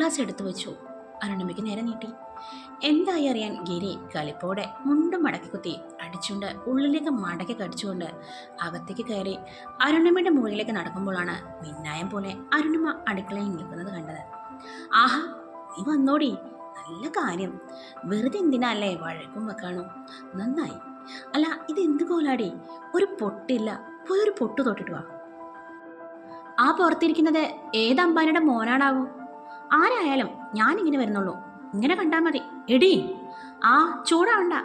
Glass എടുത്തു വെച്ചു. അരുണിമയ്ക്ക് നേരെ നീട്ടി. എന്തായി അറിയാൻ ഗിരി കലിപ്പോടെ മുണ്ടും മടക്കി കുത്തി അടിച്ചുകൊണ്ട് ഉള്ളിലേക്ക് മടക്കി കടിച്ചുകൊണ്ട് അകത്തേക്ക് കയറി അരുണിമയുടെ മുറിയിലേക്ക് നടക്കുമ്പോഴാണ് മിന്നായം പോലെ അരുണിമ അടുക്കളയിൽ നിൽക്കുന്നത് കണ്ടത്. ആഹാ, നീ വന്നോടി, നല്ല കാര്യം. വെറുതെ എന്തിനല്ലേ വഴക്കും വെക്കാണോ? നന്നായി. അല്ല, ഇതെന്ത് കോലാടി? ഒരു പൊട്ടില്ല, പോയൊരു പൊട്ട് തൊട്ടിട്ട് വാ. ആ പുറത്തിരിക്കുന്നത് ഏത് അമ്പാനിയുടെ മോനാണാകും? ആരായാലും ഞാനിങ്ങനെ വരുന്നുള്ളൂ, ഇങ്ങനെ കണ്ടാൽ മതി. എടി, ആ ചൂടാവണ്ട.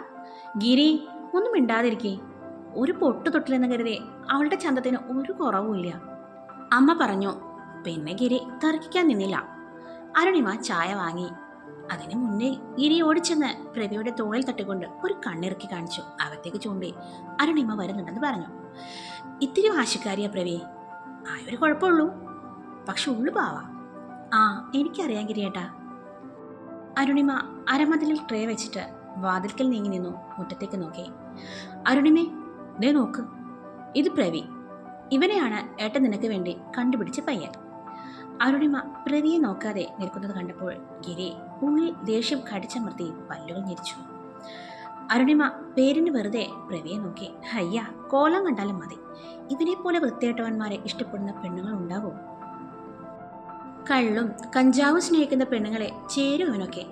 ഗിരി, ഒന്നും മിണ്ടാതിരിക്കേ. ഒരു പൊട്ട് തൊട്ടില്ലെന്ന് കരുതി അവളുടെ ചന്തത്തിന് ഒരു കുറവുമില്ല, അമ്മ പറഞ്ഞു. പിന്നെ ഗിരി തർക്കിക്കാൻ നിന്നില്ല. അരുണിമ ചായ വാങ്ങി. അതിനു മുന്നേ ഗിരി ഓടിച്ചെന്ന് പ്രവിയുടെ തോളിൽ തട്ടിക്കൊണ്ട് ഒരു കണ്ണിറക്കി കാണിച്ചു. അകത്തേക്ക് ചൂണ്ടി അരുണിമ വരുന്നുണ്ടെന്ന് പറഞ്ഞു. ഇത്തിരി വാശിക്കാരിയാ പ്രവി, ആയൊരു കുഴപ്പമുള്ളൂ, പക്ഷെ ഉള്ളു പാവാ. ആ, എനിക്കറിയാം ഗിരിയേട്ടാ. അരുണിമ അരമതിലിൽ ട്രേ വെച്ചിട്ട് വാതിൽക്കൽ നീങ്ങി നിന്നു. മുറ്റത്തേക്ക് നോക്കി. അരുണിമേ, ദേ നോക്ക്, ഇത് പ്രവി. ഇവനെയാണ് ഏട്ടൻ നിനക്ക് വേണ്ടി കണ്ടുപിടിച്ച പയ്യൻ. അരുണിമ പ്രവിയെ നോക്കാതെ നിൽക്കുന്നത് കണ്ടപ്പോൾ ഗിരി ഉള്ളിൽ ദേഷ്യം കടിച്ചമർത്തി പല്ലുകൾ ഞെരിച്ചു. അരുണിമ പേരിന് വെറുതെ പ്രവിയെ നോക്കി. ഹയ്യ, കോലം കണ്ടാലും മതി. ഇവനെ പോലെ വൃത്തിയേട്ടവന്മാരെ ഇഷ്ടപ്പെടുന്ന പെണ്ണുങ്ങൾ ഉണ്ടാവോ? കള്ളും കഞ്ചാവും സ്നേഹിക്കുന്ന പെണ്ണുങ്ങളെ ചേരും ഇവനൊക്കെ,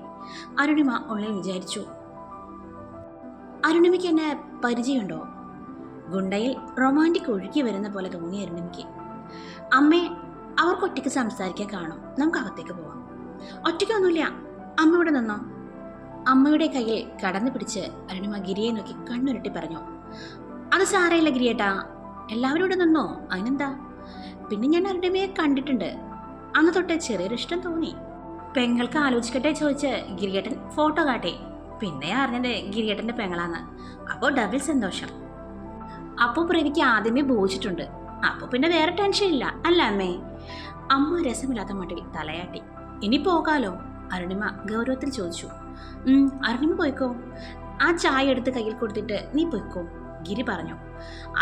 അരുണിമ ഉള്ളിൽ വിചാരിച്ചു. അരുണിമയ്ക്ക് എന്നെ പരിചയമുണ്ടോ? ഗുണ്ടയിൽ റൊമാൻറ്റിക് ഒഴുകി വരുന്ന പോലെ തോന്നി അരുണിമയ്ക്ക്. അമ്മേ, അവർക്ക് ഒറ്റയ്ക്ക് സംസാരിക്കാൻ കാണും, നമുക്ക് അകത്തേക്ക് പോവാം. ഒറ്റയ്ക്കൊന്നുമില്ല, അമ്മ ഇവിടെ നിന്നോ. അമ്മയുടെ കയ്യിൽ കടന്നു പിടിച്ച് അരുണിമ ഗിരിയെ നോക്കി കണ്ണുരുട്ടി പറഞ്ഞു. അത് സാരയില്ല ഗിരിയേട്ടാ, എല്ലാവരും ഇവിടെ നിന്നോ, അതിനെന്താ. പിന്നെ ഞാൻ അരുണിമയെ കണ്ടിട്ടുണ്ട്, അന്ന് തൊട്ട് ചെറിയൊരു ഇഷ്ടം തോന്നി. പെങ്ങൾക്ക് ആലോചിക്കട്ടെ ചോദിച്ച് ഗിരിയേട്ടൻ ഫോട്ടോ കാട്ടി. പിന്നെ അറിഞ്ഞത് ഗിരിയേട്ടൻ്റെ പെങ്ങളാന്ന്. അപ്പോൾ ഡബിൾ സന്തോഷം. അപ്പോൾ പ്രവിക്ക് ആദ്യമേ ബോധിച്ചിട്ടുണ്ട്, അപ്പോൾ പിന്നെ വേറെ ടെൻഷൻ ഇല്ല, അല്ല അമ്മേ? അമ്മ രസമില്ലാത്ത മട്ടിൽ തലയാട്ടി. ഇനി പോകാലോ? അരുണിമ ഗൗരവത്തിൽ ചോദിച്ചു. അരുണിമ പോയിക്കോ, ആ ചായ എടുത്ത് കയ്യിൽ കൊടുത്തിട്ട് നീ പോയിക്കോ, ഗിരി പറഞ്ഞു.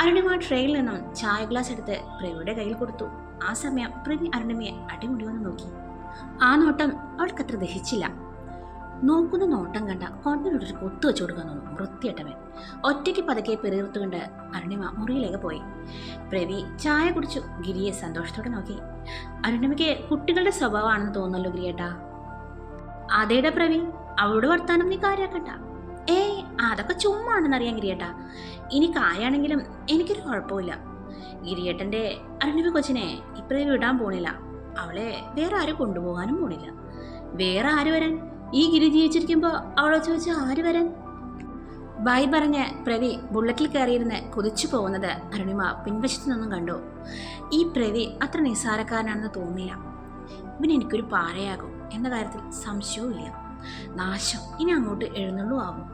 അരുണിമ ട്രേയിൽ നിന്നും ചായ ഗ്ലാസ് എടുത്ത് പ്രവിയുടെ കയ്യിൽ കൊടുത്തു. ആ സമയം പ്രവി അരുണിമയെ അടിമുടിയൊന്ന് നോക്കി. ആ നോട്ടം അവൾക്കത്ര ദഹിച്ചില്ല. നോക്കുന്ന നോട്ടം കണ്ട കൊണ്ടിനോടൊരു കൊത്തു വെച്ചു കൊടുക്കാൻ തോന്നും വൃത്തിയട്ടവൻ. ഒറ്റയ്ക്ക് പതുക്കെ പെരുത്തുകൊണ്ട് അരുണിമ മുറിയിലേക്ക് പോയി. പ്രവി ചായ കുടിച്ചു ഗിരിയെ സന്തോഷത്തോടെ നോക്കി. അരുണിമയ്ക്ക് കുട്ടികളുടെ സ്വഭാവമാണെന്ന് തോന്നുന്നല്ലോ ഗിരിയേട്ടാ. അതേടാ പ്രവി, അവളോട് വർത്താനം നീ കാര്യാക്കണ്ട. ഏയ്, അതൊക്കെ ചുമ്മാ ആണെന്നറിയാം ഗിരിയേട്ടാ. ഇനി കാര്യമാണെങ്കിലും എനിക്കൊരു കുഴപ്പമില്ല. ഗിരിയേട്ടൻ്റെ അരുണിമ കൊച്ചിനെ ഇപ്പഴേ വിടാൻ പോണില്ല. അവളെ വേറെ ആരും കൊണ്ടുപോകാനും പോണില്ല. വേറെ ആര് വരാൻ? ഈ ഗിരി ജീവിച്ചിരിക്കുമ്പോൾ അവളെ ചോദിച്ചാൽ ആര് വരാൻ? ബൈ പറഞ്ഞ് പ്രവി ബുള്ളറ്റിൽ കയറിയിരുന്ന് കുതിച്ചു പോകുന്നത് അരുണിമ പിൻവശത്തു നിന്നും കണ്ടു. ഈ പ്രവി അത്ര നിസ്സാരക്കാരനാണെന്ന് തോന്നില്ല. ഇവന് എനിക്കൊരു പാരയാകും എന്ന കാര്യത്തിൽ സംശയവും ഇല്ല. നാശം, ഇനി അങ്ങോട്ട് എഴുന്നള്ളൂ ആവും.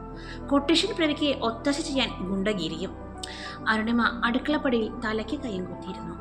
കൊട്ടേഷൻ പ്രവിക്ക് ഒത്താശ ചെയ്യാൻ ഗുണ്ടഗിരിയും. അരുണിമ അടുക്കളപ്പടിയിൽ തലയ്ക്ക് കൈയും കുത്തിയിരുന്നു.